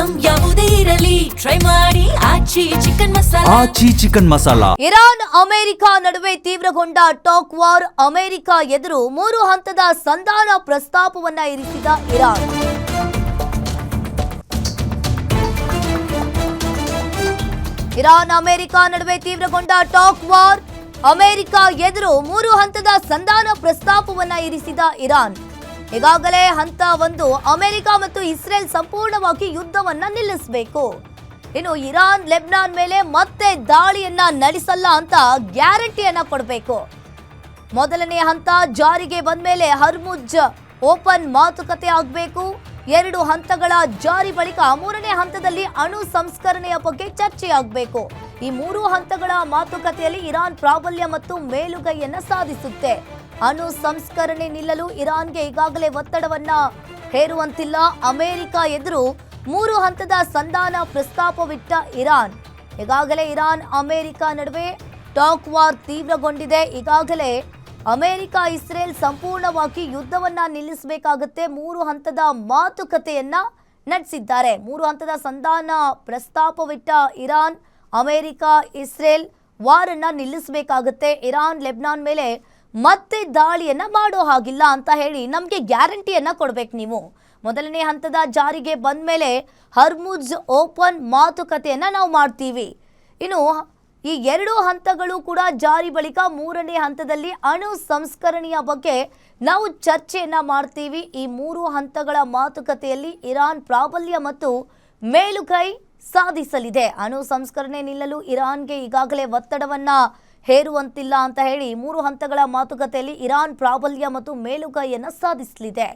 Item ಯಾವುದೇ ಇರಲಿ try ಮಾಡಿ ಆಚಿ ಚಿಕನ್ ಮಸಾಲಾ. ಇರಾನ್ ಅಮೆರಿಕ ನಡುವೆ ತೀವ್ರಗೊಂಡ ಟಾಕ್ ವಾರ್. ಅಮೆರಿಕ ಎದುರು 3 ಹಂತದ ಸಂಧಾನ ಪ್ರಸ್ತಾಪವನ್ನ ಇರಿಸಿದ ಇರಾನ್. ಇರಾನ್ ಅಮೆರಿಕ ನಡುವೆ ತೀವ್ರಗೊಂಡ ಟಾಕ್ ವಾರ್. ಅಮೆರಿಕ ಎದುರು 3 ಹಂತದ ಸಂಧಾನ ಪ್ರಸ್ತಾಪವನ್ನ ಇರಿಸಿದ ಇರಾನ್. ಈಗಾಗಲೇ ಹಂತ 1 ಅಮೆರಿಕ ಮತ್ತು ಇಸ್ರೇಲ್ ಸಂಪೂರ್ಣವಾಗಿ ಯುದ್ಧವನ್ನ ನಿಲ್ಲಿಸಬೇಕು. ಇನ್ನು ಇರಾನ್ ಲೆಬನಾನ್ ಮೇಲೆ ಮತ್ತೆ ದಾಳಿಯನ್ನ ನಡೆಸಲ್ಲ ಅಂತ ಗ್ಯಾರಂಟಿಯನ್ನ ಕೊಡಬೇಕು. ಮೊದಲನೇ ಹಂತ ಜಾರಿಗೆ ಬಂದ ಮೇಲೆ ಹರ್ಮುಜ್ ಓಪನ್ ಮಾತುಕತೆ ಆಗಬೇಕು. 2 ಹಂತಗಳ ಜಾರಿ ಬಳಿಕ 3ನೇ ಹಂತದಲ್ಲಿ ಅಣು ಸಂಸ್ಕರಣೆಯ ಬಗ್ಗೆ ಚರ್ಚೆಯಾಗಬೇಕು. ಈ 3 ಹಂತಗಳ ಮಾತುಕತೆಯಲ್ಲಿ ಇರಾನ್ ಪ್ರಾಬಲ್ಯ ಮತ್ತು ಮೇಲುಗೈಯನ್ನ ಸಾಧಿಸುತ್ತೆ. ಅಣು ಸಂಸ್ಕರಣೆ ನಿಲ್ಲಲು ಇರಾನ್ಗೆ ಈಗಾಗಲೇ ಒತ್ತಡವನ್ನ ಹೇರುವಂತಿಲ್ಲ. ಅಮೆರಿಕ ಎದುರು 3 ಹಂತದ ಸಂಧಾನ ಪ್ರಸ್ತಾಪವಿಟ್ಟ ಇರಾನ್. ಈಗಾಗಲೇ ಇರಾನ್ ಅಮೆರಿಕ ನಡುವೆ ಟಾಕ್ ವಾರ್ ತೀವ್ರಗೊಂಡಿದೆ. ಈಗಾಗಲೇ ಅಮೆರಿಕ ಇಸ್ರೇಲ್ ಸಂಪೂರ್ಣವಾಗಿ ಯುದ್ಧವನ್ನ ನಿಲ್ಲಿಸಬೇಕಾಗುತ್ತೆ. 3 ಹಂತದ ಮಾತುಕತೆಯನ್ನ ನಡೆಸಿದ್ದಾರೆ. 3 ಹಂತದ ಸಂಧಾನ ಪ್ರಸ್ತಾಪವಿಟ್ಟ ಇರಾನ್ ಅಮೆರಿಕ ಇಸ್ರೇಲ್ ವಾರನ್ನ ನಿಲ್ಲಿಸಬೇಕಾಗುತ್ತೆ. ಇರಾನ್ ಲೆಬನಾನ್ ಮೇಲೆ ಮತ್ತೆ ದಾಳಿಯನ್ನ ಮಾಡೋ ಹಾಗಿಲ್ಲ ಅಂತ ಹೇಳಿ ನಮಗೆ ಗ್ಯಾರಂಟಿಯನ್ನ ಕೊಡ್ಬೇಕು ನೀವು. ಮೊದಲನೇ ಹಂತದ ಜಾರಿಗೆ ಬಂದ ಮೇಲೆ ಹರ್ಮುಜ್ ಓಪನ್ ಮಾತುಕತೆಯನ್ನ ನಾವು ಮಾಡ್ತೀವಿ. ಇನ್ನು ಈ 2 ಹಂತಗಳು ಕೂಡ ಜಾರಿ ಬಳಿಕ 3ನೇ ಹಂತದಲ್ಲಿ ಅಣು ಸಂಸ್ಕರಣೆಯ ಬಗ್ಗೆ ನಾವು ಚರ್ಚೆಯನ್ನ ಮಾಡ್ತೀವಿ. ಈ 3 ಹಂತಗಳ ಮಾತುಕತೆಯಲ್ಲಿ ಇರಾನ್ ಪ್ರಾಬಲ್ಯ ಮತ್ತು ಮೇಲುಗೈ ಸಾಧಿಸಲಿದೆ. ಅಣು ಸಂಸ್ಕರಣೆ ನಿಲ್ಲಲು ಇರಾನ್ಗೆ ಈಗಾಗಲೇ ಒತ್ತಡವನ್ನ ಹೇರುವಂತಿಲ್ಲ ಅಂತ ಹೇಳಿ 3 ಹಂತಗಳ ಮಾತುಕತೆಯಲ್ಲಿ ಇರಾನ್ ಪ್ರಾಬಲ್ಯ ಮತ್ತು ಮೇಲುಗೈಯನ್ನ ಸಾಧಿಸಲಿದೆ.